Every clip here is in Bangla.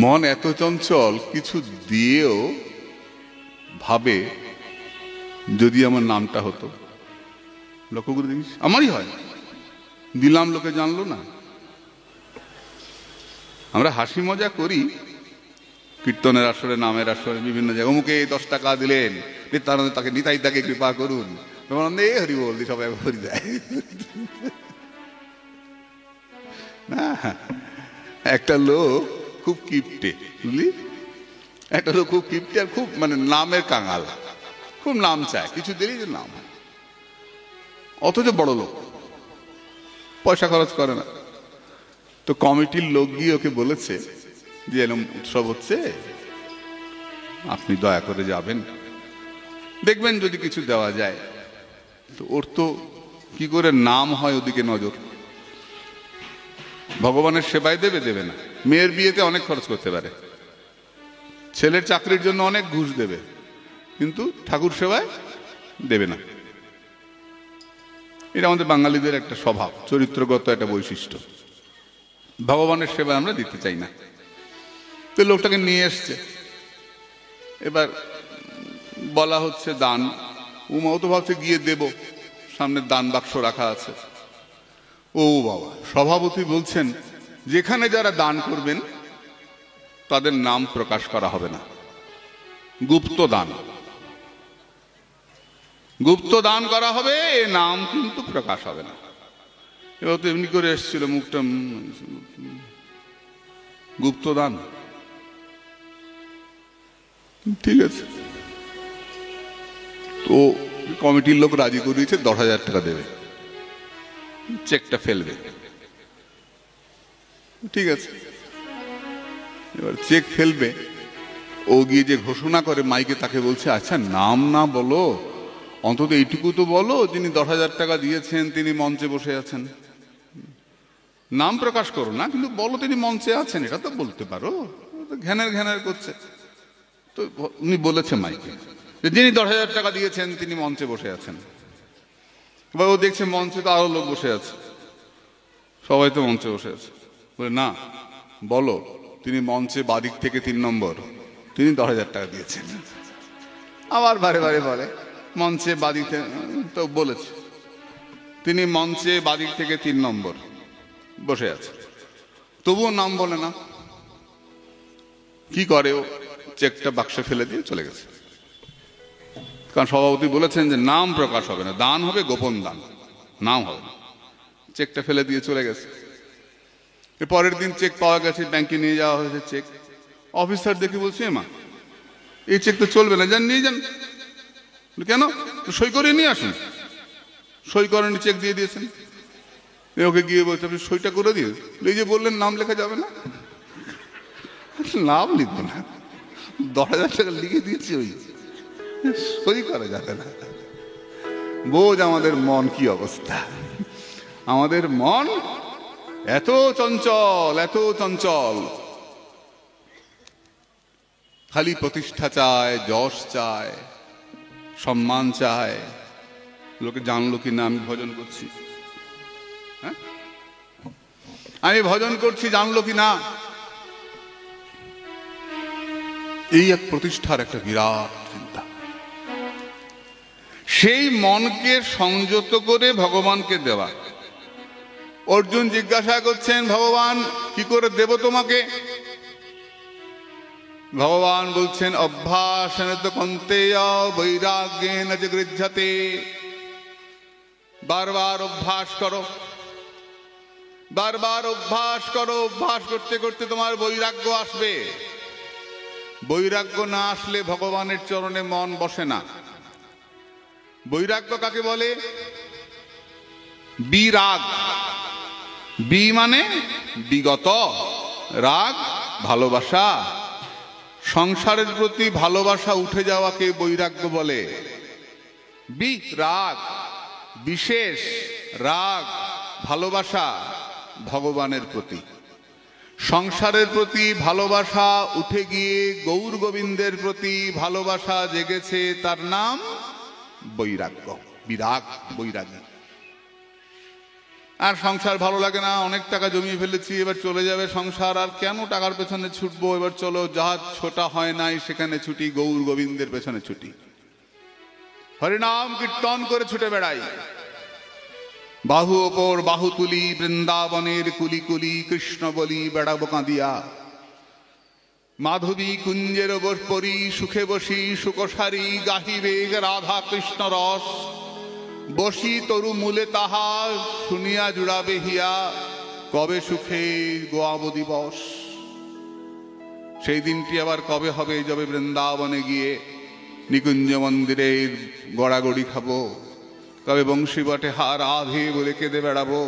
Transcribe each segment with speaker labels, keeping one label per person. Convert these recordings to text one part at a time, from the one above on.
Speaker 1: মন এত চঞ্চল, কিছু দিয়েও ভাবে যদি আমার নামটা হতো। লক্ষ্য করে দেখিস, আমারই হয়, দিলাম লোকে জানলো না। আমরা হাসি মজা করি কীর্তনের আসরে, নামের আসরে, বিভিন্ন জায়গায় অমুকে 10 টাকা দিলেন, নিত্যানন্দ তাকে নিতাই তাকে কৃপা করুন, হরি বল দি সবাই হরি দেয় না। একটা লোক খুব কিপটে, বুঝলি, একটা লোক খুব কিপটে আর খুব মানে নামের কাঙাল, খুব নাম চায়, কিছু দিলেই যে নাম, অথচ বড় লোক, পয়সা খরচ করে না। তো কমিটির লোক গিয়ে ওকে বলেছে যে এরকম উৎসব হচ্ছে, আপনি দয়া করে যাবেন, দেখবেন যদি কিছু দেওয়া যায়। তো ওর তো কি করে নাম হয় ওদিকে নজর, ভগবানের সেবায় দেবে, দেবে না। মেয়ের বিয়েতে অনেক খরচ করতে পারে, ছেলের চাকরির জন্য অনেক ঘুষ দেবে, কিন্তু ঠাকুর সেবায় দেবে না। এটা আমাদের বাঙালিদের একটা স্বভাব, চরিত্রগত একটা বৈশিষ্ট্য। ভগবানের সেবায় আমরা দিতে চাই না। তো লোকটাকে নিয়ে এসছে, এবার বলা হচ্ছে দান। উমাও তো ভাবছে গিয়ে দেব, সামনে দান বাক্স রাখা আছে। ও বাবা, সভাপতি বলছেন যেখানে যারা দান করবেন তাদের নাম প্রকাশ করা হবে না, গুপ্ত দান, গুপ্ত দান করা হবে, এ নাম কিন্তু প্রকাশ হবে না। এবার তো এমনি করে এসেছিল, মুখটা গুপ্ত দান, ঠিক আছে। তো কমিটির লোক রাজি করিয়েছে, 10,000 টাকা দেবে, চেকটা ফেলবে, ঠিক আছে। এবার চেক ফেলবে, ও গিয়ে যে ঘোষণা করে মাইকে, তাকে বলছে আচ্ছা নাম না বলো, অন্তত এইটুকু তো বলো যিনি 10,000 টাকা দিয়েছেন তিনি মঞ্চে বসে আছেন। নাম প্রকাশ করো না, কিন্তু বলো তিনি মঞ্চে আছেন, এটা তো বলতে পারো। ঘ্যানের ঘ্যানের করছে। তো উনি বলেছে মাইকে যে যিনি 10,000 টাকা দিয়েছেন তিনি মঞ্চে বসে আছেন। এবার ও দেখছে মঞ্চে তো আরো লোক বসে আছে, সবাই তো মঞ্চে বসে আছে, বলে না বলো তিনি মঞ্চে বাদিক থেকে 3 নম্বর, তিনি 10,000 টাকা দিয়েছেন। আবার বারে বারে বলে মঞ্চে বাদিক থেকে, তো বলেছে তিনি মঞ্চে বাদিক থেকে 3 নম্বর বসে আছে, তবুও নাম বলে না। কি করে ও, চেকটা বাক্সে ফেলে দিয়ে চলে গেছে, কারণ সভাপতি বলেছেন যে নাম প্রকাশ হবে না, দান হবে গোপন দান, নাম হবে না। চেকটা ফেলে দিয়ে চলে গেছে। পরের দিন চেক পাওয়া গেছে, ব্যাংকে নিয়ে যাওয়া হয়েছে চেক। অফিসার দেখে বলছে মা এই চেক তো চলবে না, যান নিয়ে যান। কেন? সই করে নিয়ে আসুন। সই করেনি, চেক দিয়ে দিয়েছেন। ওকে গিয়ে বলছে আপনি সইটা করে দিয়ে, এই যে বললেন নাম লেখা যাবে না, নাম লিখবো না, 10,000 টাকা লিখে দিয়েছি, ওই সই করা যাবে না। বোঝ আমাদের মন কি অবস্থা। আমাদের মন এত চঞ্চল, এত চঞ্চল, খালি প্রতিষ্ঠা চায়, যশ চায়, সম্মান চায়। লোকে জানলো কি না আমি ভজন করছি, হ্যাঁ আমি ভজন করছি, জানলো কি না, এই এক প্রতিষ্ঠার একটা বিরাট চিন্তা। সেই মনকে সংযত করে ভগবানকে দেওয়া। অর্জুন জিজ্ঞাসা করছেন ভগবান কি করে দেব তোমাকে? ভগবান বলছেন অভ্যাসেন তো কন্তেয় বৈরাগ্যেন চ গৃহ্যতে। বারবার অভ্যাস করো, বারবার অভ্যাস করো, অভ্যাস করতে করতে তোমার বৈরাগ্য আসবে। বৈরাগ্য না আসলে ভগবানের চরণে মন বসে না। বৈরাগ্য কাকে বলে? বিরাগ। বি মানে বিগত, রাগ ভালোবাসা, সংসারের প্রতি ভালোবাসা উঠে যাওয়াকে বৈরাগ্য বলে। বিরাগ বিশেষ রাগ ভালোবাসা ভগবানের প্রতি। সংসারের প্রতি ভালোবাসা উঠে গিয়ে গৌর গোবিন্দের প্রতি ভালোবাসা জেগেছে, তার নাম বৈরাগ্য, বিরাগ, বৈরাগী। আর সংসার ভালো লাগে না, অনেক টাকা জমিয়ে ফেলেছি, এবার চলে যাবে সংসার, আর কেন টাকার পেছনে ছুটবো, এবার চলো যাহা ছোটা হয় নাই সেখানে ছুটি, গৌর গোবিন্দের পেছনে ছুটি, হরিনাম কীর্তন করে ছুটে বেড়াই। বাহু ওপর বাহু তুলি, বৃন্দাবনের কুলি কুলি, কৃষ্ণ বলি বেড়াবো কাঁদিয়া। মাধবী কুঞ্জের পরি, সুখে বসি সুকসারি, গাহিবে রাধা কৃষ্ণ রস, বসি তরু মূলে তাহা, শুনিয়া জুড়াবে হিয়া, কবে সুখে গোয়াব দিবস। সেই দিনটি আবার কবে হবে, যাবে বৃন্দাবনে গিয়ে নিকুঞ্জ মন্দিরের গড়াগড়ি খাবো, কবে বংশী বটে হা রাধে বলে কেঁদে বেড়াবো,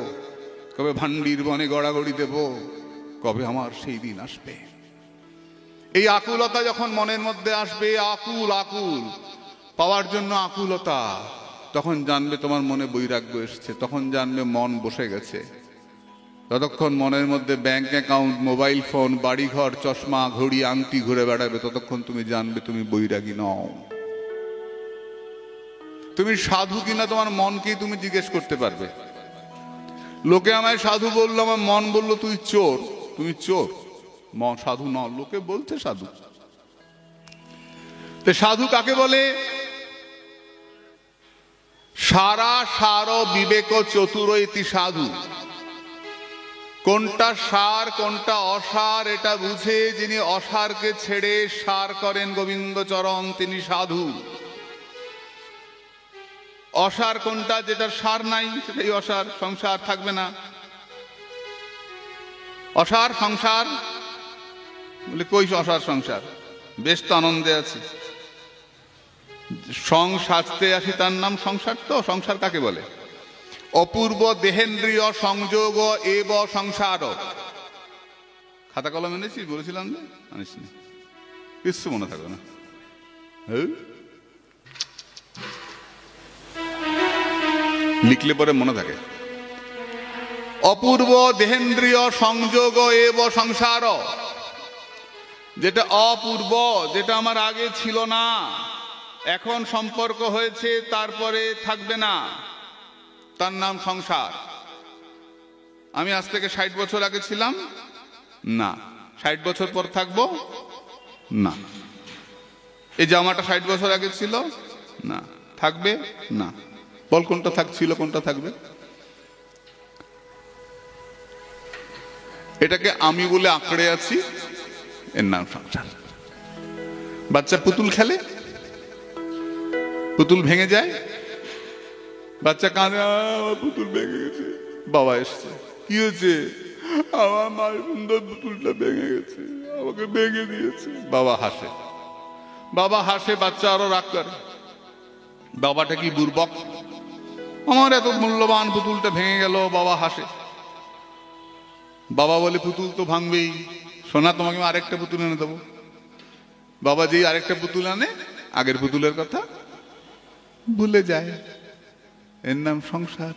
Speaker 1: কবে ভান্ডির বনে গড়াগড়ি দেব, কবে আমার সেই দিন আসবে। এই আকুলতা যখন মনের মধ্যে আসবে, আকুল আকুল পাওয়ার জন্য আকুলতা, তখন জানবে তোমার মনে বৈরাগ্য এসছে, তখন জানবে মন বসে গেছে। ততক্ষণ মনের মধ্যে ব্যাংক অ্যাকাউন্ট, মোবাইল ফোন, বাড়িঘর, চশমা, ঘড়ি, আংটি ঘুরে বেড়াবে, ততক্ষণ তুমি জানবে তুমি বৈরাগী নও। তুমি সাধু কিনা তোমার মনকেই তুমি জিজ্ঞেস করতে পারবে। লোকে আমায় সাধু বললো, আমার মন বলল তুই চোর। তুমি চোর, মন সাধু ন, লোকে বলছে সাধু। তো সাধু কাকে বলে? সারা সার বিবেক চতুর ইতি সাধু। কোনটা সার কোনটা অসার এটা বুঝে যিনি অসারকে ছেড়ে সার করেন গোবিন্দ চরণ, তিনি সাধু। অসার কোনটা? যেটার সার নাই সেটাই অসার, সংসার থাকবে না। অসার সংসার বলে কই অসার সংসার, বেশ তো আনন্দে আছি। সং সাজতে আসি তার নাম সংসার। তো সংসার কাকে বলে? অপূর্ব দেহেন্দ্রীয় সংযোগ এব সংসার। খাতা কলম এনেছিস? বলেছিলাম যে আনিস নি, কিছু মনে থাকবে না। লিখলে পরে মনে থাকে। অপূর্ব দেহেন্দ্রীয় সংযোগ এব সংসার, যেটা অপূর্ব, যেটা আমার আগে ছিল না, এখন সম্পর্ক হয়েছে, তারপরে থাকবে না, তার নাম সংসার। আমি আজ থেকে 60 বছর আগে ছিলাম না, 60 বছর পর থাকবো না। এই জামাটা 60 বছর আগে ছিল না, থাকবে না। বল কোনটা থাকছিল, কোনটা থাকবে? এটাকে আমি বলে আঁকড়ে আছি, এর নাম সংসার। বাচ্চা পুতুল খেলে, পুতুল ভেঙে যায়, বাচ্চা কাঁদে, আমার পুতুল ভেঙে গেছে। বাবা এসছে, কি হয়েছে? আমার মায়ের সুন্দর পুতুলটা ভেঙে গেছে, আমাকে ভেঙে দিয়েছে। বাবা হাসে, বাবা হাসে, বাচ্চা আরো রাগ করে। বাবাটা কি বুর্বক? আমার এত মূল্যবান পুতুলটা ভেঙে গেল। বাবা হাসে। বাবা বলে পুতুল তো ভাঙবেই, সোনা তোমাকে আমি আরেকটা পুতুল এনে দেবো। বাবা যেই আরেকটা পুতুল আনে, আগের পুতুলের কথা ভুলে যায়। এর নাম সংসার।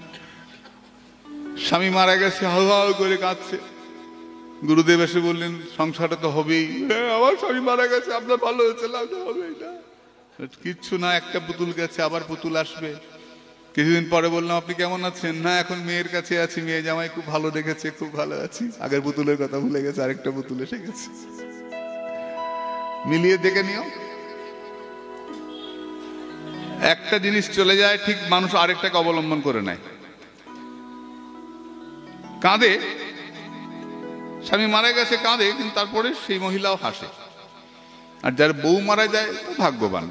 Speaker 1: স্বামী মারা গেছে, হাউ হাউ করে কাঁদছে। গুরুদেব এসে বললেন সংসারটা তো হবেই। আমার স্বামী মারা গেছে, আপনার ভালো হয়েছে, হবে না। কিচ্ছু না, একটা পুতুল গেছে, আবার পুতুল আসবে। কিছুদিন পরে বললাম আপনি কেমন আছেন? না, এখন মেয়ের কাছে আছি, মেয়ে জামাই খুব ভালো দেখেছে, খুব ভালো আছি। আগের পুতুলের কথা ভুলে গেছে, আরেকটা পুতুল এসে গেছে। মিলিয়ে দেখে নিও। একটা জিনিস চলে যায়, ঠিক মানুষ আরেকটাকে অবলম্বন করে নেয়। কাঁদে, স্বামী মারা গেছে কাঁদে, কিন্তু তারপরে সেই মহিলাও হাসে। আর যার বউ মারা যায় তো ভাগ্যবান,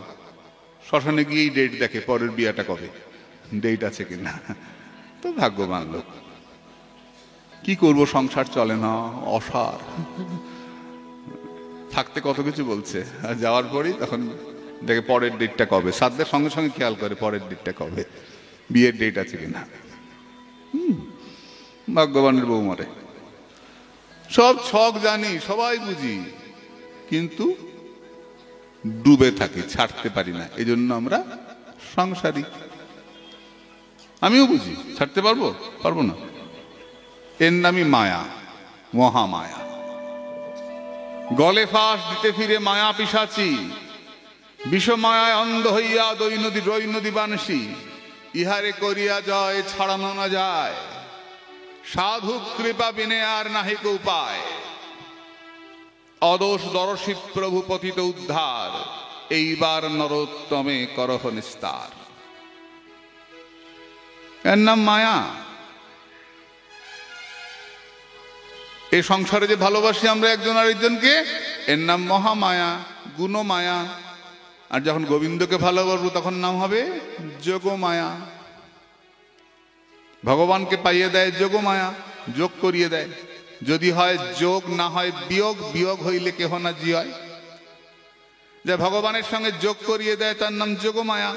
Speaker 1: শ্মশানে গিয়েই ডেট দেখে পরের বিয়াটা কবে, ডেট আছে কিনা, তো ভাগ্যবান লোক। কি করব, সংসার চলে না, অসার। থাকতে কত কিছু বলছে, আর যাওয়ার পরই তখন দেখে পরের ডেটটা কবে। সাধ্যের সঙ্গে সঙ্গে খেয়াল করে পরের ডেটটা কবে, বিয়ের ডেট আছে কিনা। ভাগ্যবানের বউ মরে। সব ছক জানি, সবাই বুঝি, কিন্তু ডুবে থাকি, ছাড়তে পারি না। এই জন্য আমরা সংসারী। আমিও বুঝি, ছাড়তে পারবো? পারবো না। এর নামই মায়া, মহামায়া। গলে ফাঁস দিতে ফিরে মায়া পিশাচি, বিষমায়ায় অন্ধ হইয়া দৈনদী বানসি, ইহারে করিয়া জয় ছাড়ানো না যায়। সাধু কৃপা বিনে আর নাহিক উপায়, অদোষ দর্শী প্রভু পতিত উদ্ধার, এইবার নরোত্তমে করহ নিস্তার। এর নাম মায়া। এই সংসারে যে ভালোবাসি আমরা একজন আরেকজনকে, এর নাম মহামায়া, গুণমায়া। আর যখন গোবিন্দকে ভালোবাসবো তখন নাম হবে যোগমায়া। ভগবানকে পাইয়ে দেয় যোগমায়া, যোগ করিয়ে দেয়। যদি হয় যোগ, না হয় বিয়োগ, বিয়োগ হইলে কেহ না জিয়। যে ভগবানের সঙ্গে যোগ করিয়ে দেয় তার নাম যোগমায়া।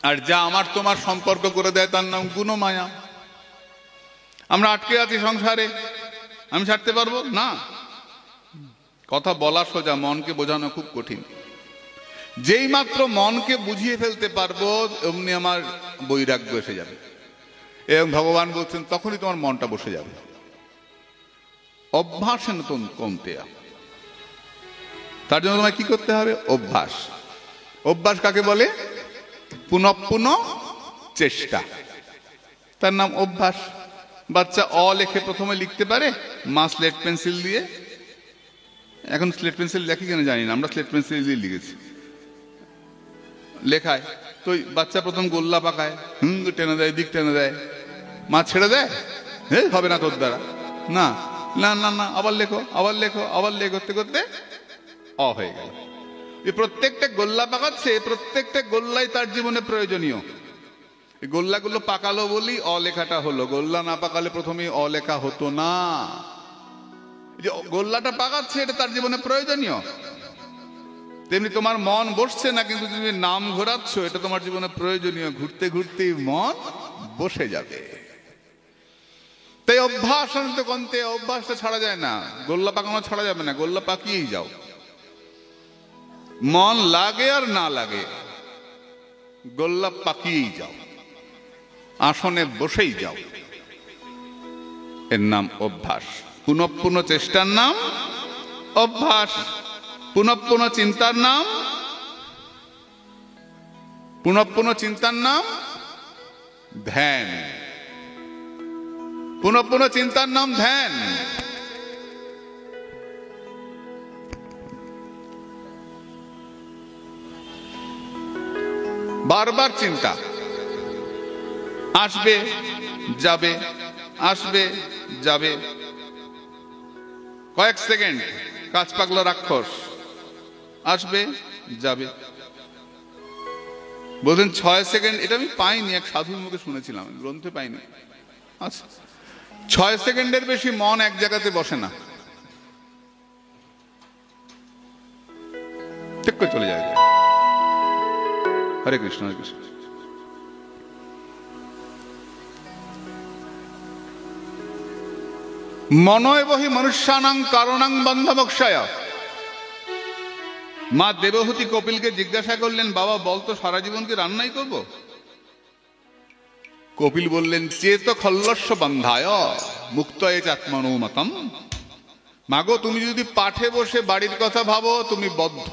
Speaker 1: আর যা আমার তোমার সম্পর্ক করে দেয় তার নাম গুণমায়া। আমরা আটকে আছি সংসারে, আমি ছাড়তে পারবো না। কথা বলা সোজা, মনকে বোঝানো খুব কঠিন। যেই মাত্র মনকে বুঝিয়ে ফেলতে পারবো অমনি আমার বৈরাগ্য এসে যাবে। এবং ভগবান বলছেন তখনই তোমার মনটা বসে যাবে। অভ্যাস নতুন কমতে, তার জন্য তোমায় কি করতে হবে? অভ্যাস। অভ্যাস কাকে বলে? পুনঃপুন চেষ্টা, তার নাম অভ্যাস। বাচ্চা অ লেখে প্রথমে লিখতে পারে মা স্লেট পেন্সিল দিয়ে। এখন স্লেট পেন্সিল লেখে কেন জানি না, আমরা স্লেট পেন্সিল দিয়ে লিখেছি। লেখায় তো বাচ্চা প্রথম গোল্লা পাকায়, টেনে দেয়, দিক টেনে দেয়, মা ছেড়ে দেয়, হে হবে না তোর দ্বারা, না না না না, আবার লেখো, আবার লেখো, আবার লেখ, করতে করতে অ হয়ে গেল। এই প্রত্যেকটা গোল্লা পাকাচ্ছে, প্রত্যেকটা গোল্লাই তার জীবনে প্রয়োজনীয়। এই গোল্লাগুলো পাকালো বলি অলেখাটা হলো, গোল্লা না পাকালে প্রথমে অলেখা হতো না। যে গোল্লাটা পাকাচ্ছে এটা তার জীবনে প্রয়োজনীয়। তেমনি তোমার মন বসছে না, কিন্তু তুমি নাম ঘোরাচ্ছ, এটা তোমার জীবনে প্রয়োজনীয়। ঘুরতে ঘুরতেই মন বসে যাবে। তাই অভ্যাস কন্তে, অভ্যাসটা ছাড়া যায় না, গোল্লা পাকানো ছাড়া যাবে না, গোল্লা পাকিয়েই যাও। মন লাগে আর না লাগে, গোল্লা পাকিয়েই যাও, আসনে বসেই যাও। এর নাম অভ্যাস। পুনঃপুন চেষ্টার নাম অভ্যাস। পুনঃপুন চিন্তার নাম, পুনঃপুন চিন্তার নাম ধ্যান। পুনঃপুন চিন্তার নাম ধ্যান। বারবার চিন্তা আসবে যাবে, আসবে যাবে। কয়েক সেকেন্ড কাজ পাগলা রাক্ষস, আসবে যাবে। বলছেন 6 সেকেন্ড, এটা আমি পাইনি, এক সাধুর মুখে শুনেছিলাম, গ্রন্থে পাইনি। আচ্ছা, 6 সেকেন্ডের বেশি মন এক জায়গাতে বসে না, ঠিক করে চলে যায়। হরে কৃষ্ণ, হরে কৃষ্ণ। মনয় বহি মনুষ্যানাং কারণাং বন্ধমোক্ষায়। মা দেবহূতি কপিলকে জিজ্ঞাসা করলেন, বাবা বলতো সারা জীবন কি রান্নাই করব? কপিল বললেন, চেত খল্লস্য বন্ধায় মুক্তয়ে চাত্মনুমতম। মাগো তুমি যদি পাঠে বসে বাড়ির কথা ভাবো তুমি বদ্ধ।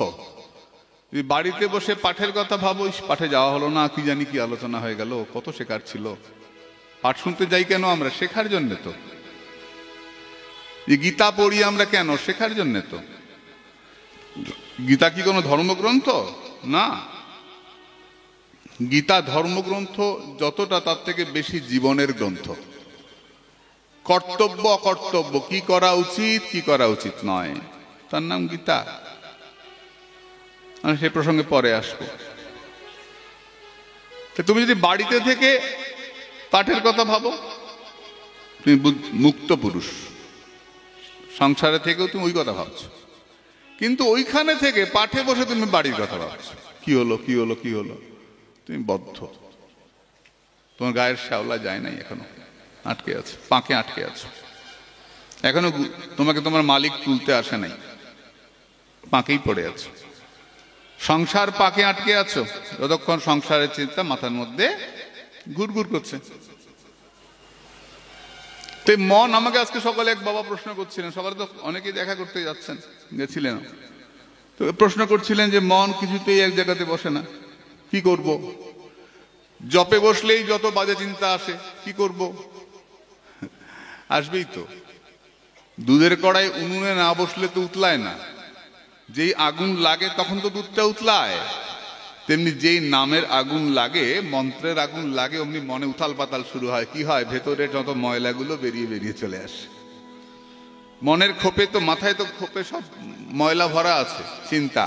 Speaker 1: বাড়িতে বসে পাঠের কথা ভাবো, পাঠে যাওয়া হলো না, কি জানি কি আলোচনা হয়ে গেল, কত শেখার ছিল। পাঠ শুনতে যাই কেন আমরা? শেখার জন্য তো। গীতা পড়ি আমরা কেন? শেখার জন্য তো। গীতা কি কোনো ধর্মগ্রন্থ? না, গীতা ধর্মগ্রন্থ যতটা তার থেকে বেশি জীবনের গ্রন্থ। কর্তব্য অকর্তব্য, কি করা উচিত কি করা উচিত নয়, তার নাম গীতা। আমি সে প্রসঙ্গে পরে আসবো। তুমি যদি বাড়িতে থেকে পাঠের কথা ভাবো তুমি মুক্ত পুরুষ, সংসারে থেকেও তুমি ওই কথা ভাবছো। কিন্তু ওইখানে থেকে পাঠে বসে তুমি বাড়ির কথা ভাবছো, কি হলো কি হলো কি হলো, তুমি বদ্ধ। তোমার গায়ের শ্যাওলা যায় নাই, এখনো আটকে আছে, পাকে আটকে আছো এখনো। তোমাকে তোমার মালিক তুলতে আসে নাই, পাকেই পড়ে আছো। সংসার পাকে আটকে আছো, যতক্ষণ সংসারের চিন্তা মাথার মধ্যে ঘুরঘুর করছে। তো মন, আমাকে আজকে সকালে এক বাবা প্রশ্ন করছিলেন, সকালে তো অনেকেই দেখা করতে যাচ্ছেন, গেছিলেন, তো প্রশ্ন করছিলেন যে মন কিছুতেই এক জায়গাতে বসে না, কি করব? জপে বসলেই যত বাজে চিন্তা আসে, কি করব? আসবেই তো। দুধের কড়াই উনুনে না বসলে তো উতলায় না, যেই আগুন লাগে তখন তো দুধটা উতলায়। তেমনি যেই নামের আগুন লাগে, মন্ত্রের আগুন লাগে, অমনি মনে উথাল পাতাল শুরু হয়। কি হয়? ভেতরে যত ময়লাগুলো বেরিয়ে বেরিয়ে চলে আসে। মনের খোপে তো, মাথায় তো খোপে সব ময়লা ভরা আছে, চিন্তা।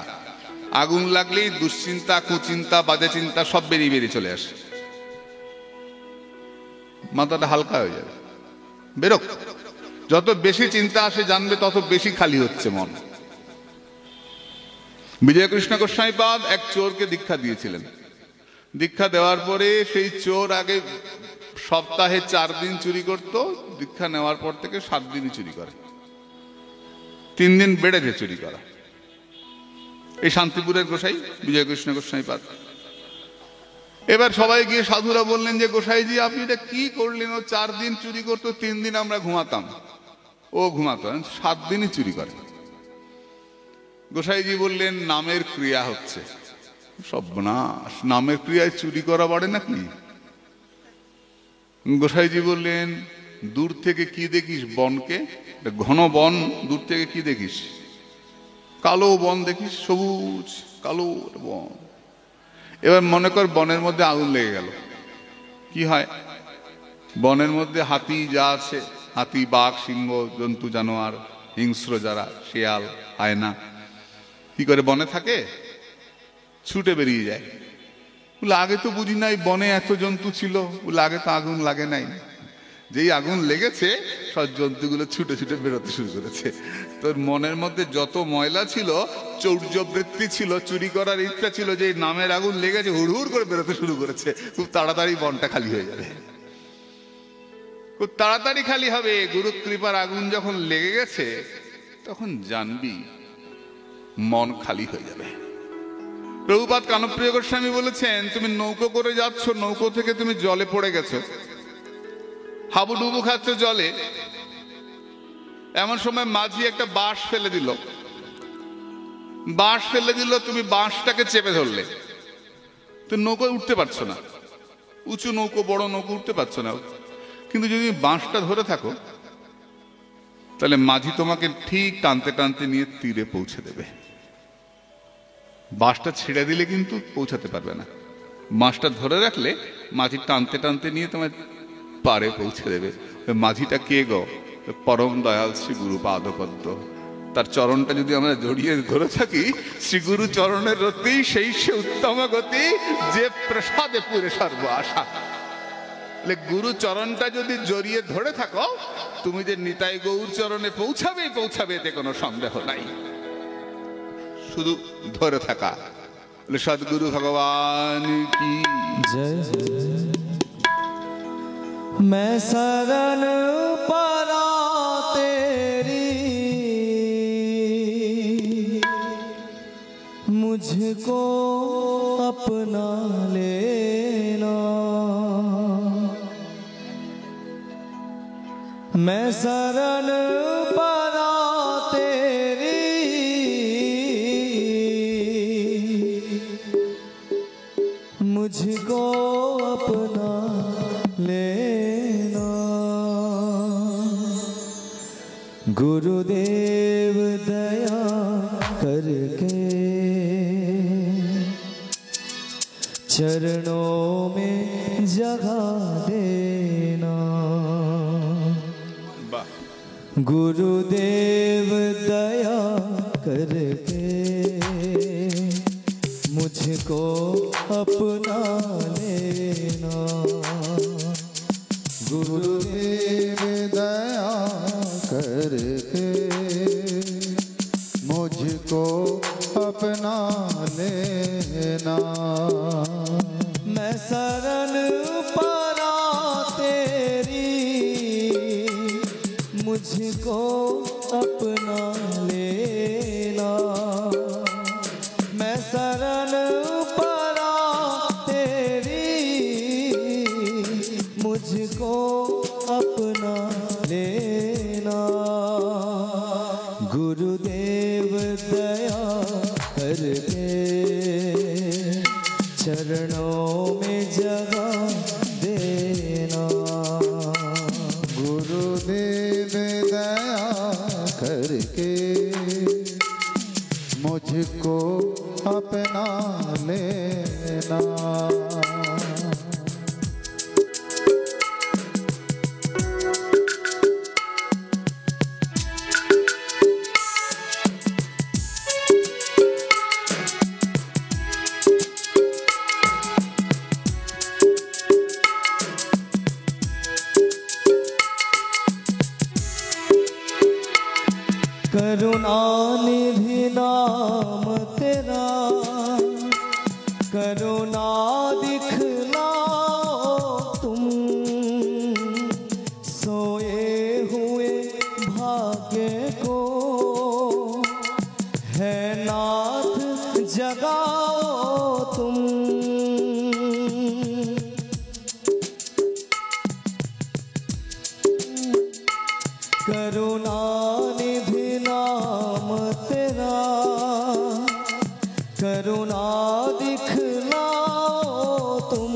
Speaker 1: আগুন লাগলেই দুশ্চিন্তা, কুচিন্তা, বাজে চিন্তা সব বেরিয়ে বেরিয়ে চলে আসে। মাথাটা হালকা হয়ে যাবে, বেরোক। যত বেশি চিন্তা আসে জানবে তত বেশি খালি হচ্ছে মন। বিজয়কৃষ্ণ গোস্বামীপাদ এক চোরকে দীক্ষা দিয়েছিলেন। দীক্ষা দেওয়ার পরে সেই চোর আগে সপ্তাহে 4 দিন চুরি করত, দীক্ষা নেওয়ার পর থেকে 7 দিনই চুরি করে। 3 দিন বেড়েছে চুরি করা। এই শান্তিপুরের গোসাই বিজয়কৃষ্ণ গোস্বামীপাদ। এবার সবাই গিয়ে সাধুরা বললেন যে গোসাইজি আপনি এটা কি করলেন? ও 4 দিন চুরি করতো, 3 দিন আমরা ঘুমাতাম, ও ঘুমাতো, 7 দিনই চুরি করে। গোসাইজি বললেন নামের ক্রিয়া হচ্ছে। সর্বনাশ, নামের ক্রিয়ায় চুরি করা বাড়ে নাকি? গোসাইজি বললেন দূর থেকে কি দেখিস? বনকে, ঘন বন, দূর থেকে কি দেখিস? কালো বন দেখিস, সবুজ কালো বন। এবার মনে কর বনের মধ্যে আগুন লেগে গেল, কি হয়? বনের মধ্যে হাতি যা আছে, হাতি, বাঘ, সিংহ, জন্তু জানোয়ার, হিংস্র যারা, শিয়াল, হায়না, কি করে বনে থাকে? ছুটে বেরিয়ে যায়। বলে আগে তো বুঝি নাই বনে এত জন্তু ছিল। বলে আগে তো আগুন লাগে নাই, যেই আগুন লেগেছে সব জন্তুগুলো ছুটে ছুটে বেরোতে শুরু করেছে। তোর মনের মধ্যে যত ময়লা ছিল, চৌর্যবৃত্তি ছিল, চুরি করার ইচ্ছা ছিল, যে নামের আগুন লেগেছে হুড় করে বেরোতে শুরু করেছে। খুব তাড়াতাড়ি বনটা খালি হয়ে যাবে, খুব তাড়াতাড়ি খালি হবে। গুরু কৃপার আগুন যখন লেগে গেছে তখন জানবি মন খালি হয়ে যাবে। প্রভুপাদ কানপ্রিয় গোস্বামী বলেছেন তুমি নৌকো করে যাচ্ছ, নৌকো থেকে তুমি জলে পড়ে গেছো, হাবুডুবু খাচ্ছ জলে। এমন সময় মাঝি একটা বাঁশ ফেলে দিল, বাঁশ ফেলে দিল, তুমি বাঁশটাকে চেপে ধরলে, তো নৌকোয় উঠতে পারছো না। উঁচু নৌকো, বড় নৌকো, উঠতে পারছো না। কিন্তু যদি বাঁশটা ধরে থাকো তাহলে মাঝি তোমাকে ঠিক টানতে টানতে নিয়ে তীরে পৌঁছে দেবে। বাঁশটা ছেড়ে দিলে কিন্তু পৌঁছাতে পারবে না। বাঁশটা ধরে রাখলে মাঝি টানতে টানতে নিয়ে তোমার পারে পৌঁছে দেবে। মাঝিটা কে গো? পরম দয়াল শ্রী গুরু পাদপদ্ম। তার চরণটা যদি আমরা জড়িয়ে ধরে থাকি, শ্রী গুরু চরণের রতি সেই সে উত্তম গতি, যে প্রসাদে পুরে সর্ব আশা। গুরু চরণটা যদি জড়িয়ে ধরে থাকো, তুমি যে নিতাই গৌর চরণে পৌঁছাবেই পৌঁছাবে, এতে কোনো সন্দেহ নাই। শুধু ধরে থাকা। সদ্গুরু ভগবান কি জয়।
Speaker 2: मैं शरण परा तेरी, मुझको अपना लेना। मैं शरण परा तेरी, मुझको अपना लेना। गुरुदेव दया करके चरणों में जगह देना। गुरुदेव दया करके मुझको अपना लेना।
Speaker 3: गुरुदेव दया करके मुझको अपना लेना।
Speaker 2: मैं शरण परा तेरी, मुझको अपना लेना। मैं शरण परा तेरी, मुझको अपना लेना। गुरुदेव दया करके चरणों में जगह तुम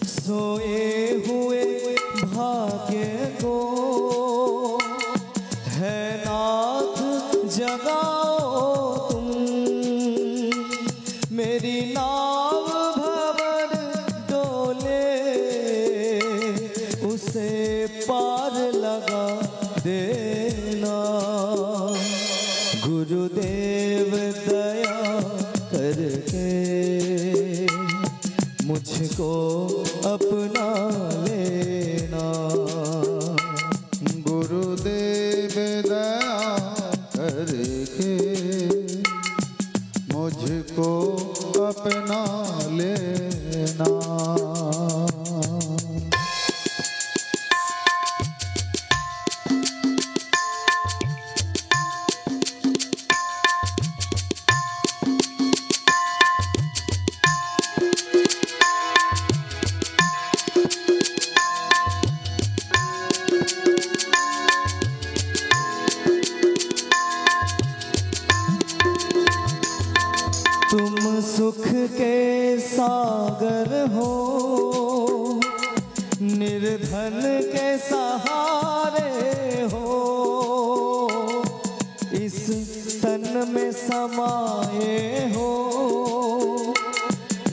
Speaker 2: सोए हुए भाग्य को है नाथ जगाओ तुम। मेरी नाव भंवर डोले उसे पार लगा देना। गुरुदेव दया करके मुझको अपना लेना।
Speaker 3: गुरुदेव दया करके मुझको अपना लेना।
Speaker 2: तुम सुख के सागर हो, निर्धन के सहारे हो। इस तन में समाये हो,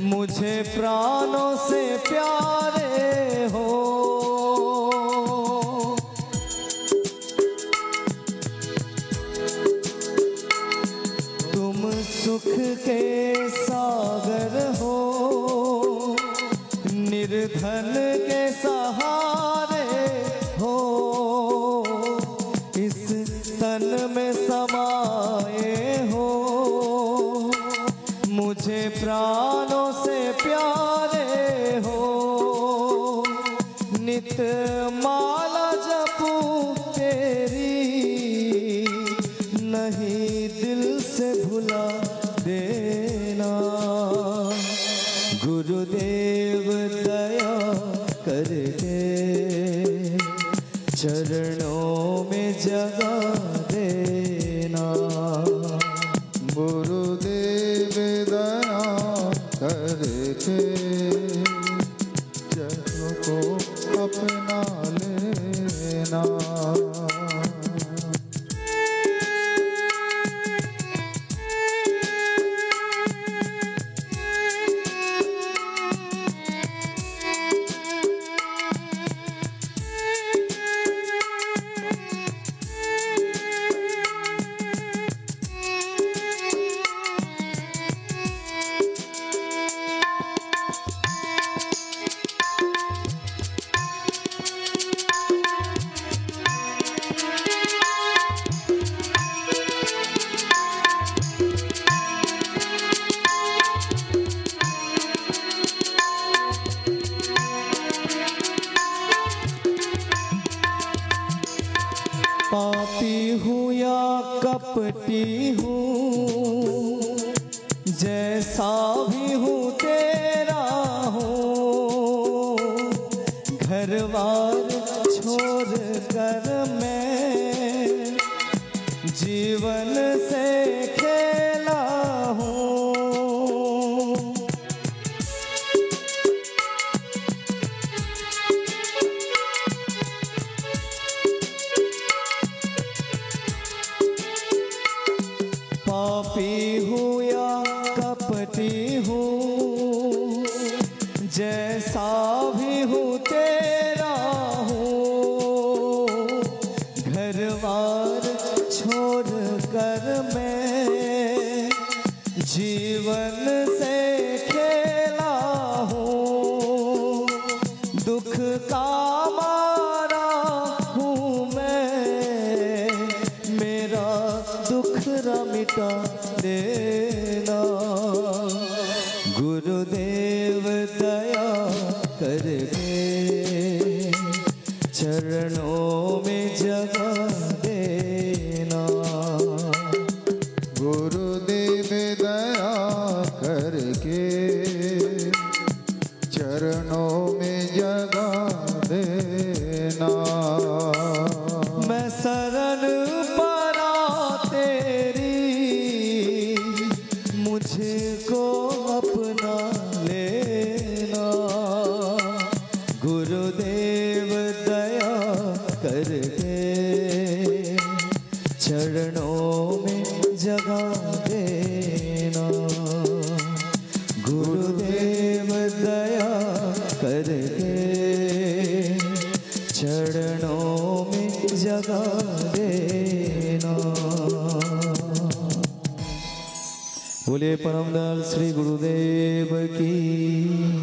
Speaker 2: मुझे प्राणों से प्यारे हो। तुम सुख के सागर हो, निर्धन के सहारे हो। इस तन में समाये हो, मुझे प्राणों से प्यारे हो। नित माला जपूं तेरी, नहीं दिल से भुला देना। गुरुदेव दया करके चरणों में जगा देना।
Speaker 3: गुरुदेव दया करके चरणों को अपना लेना।
Speaker 2: पापी हूँ या कपटी हूँ, जैसा भी हूँ तेरा हूँ। घरवार छोड़ कर मैं जीवन से खेला हूँ। पापी हूँ या कपटी हूँ, जैसा भी हूँ तेरा हूँ। घरवार छोड़ कर मैं जीवन से खेला हूँ। दुख का मारा हूँ मैं, मेरा दुखरा मिटा देना। गुरुदेव दया करके चरणों में जगा देना।
Speaker 3: गुरुदेव दया करके चरणों में जगा देना।
Speaker 2: मैं शरण पड़ा तेरी, मुझको अपना परम दयाल श्री गुरुदेव की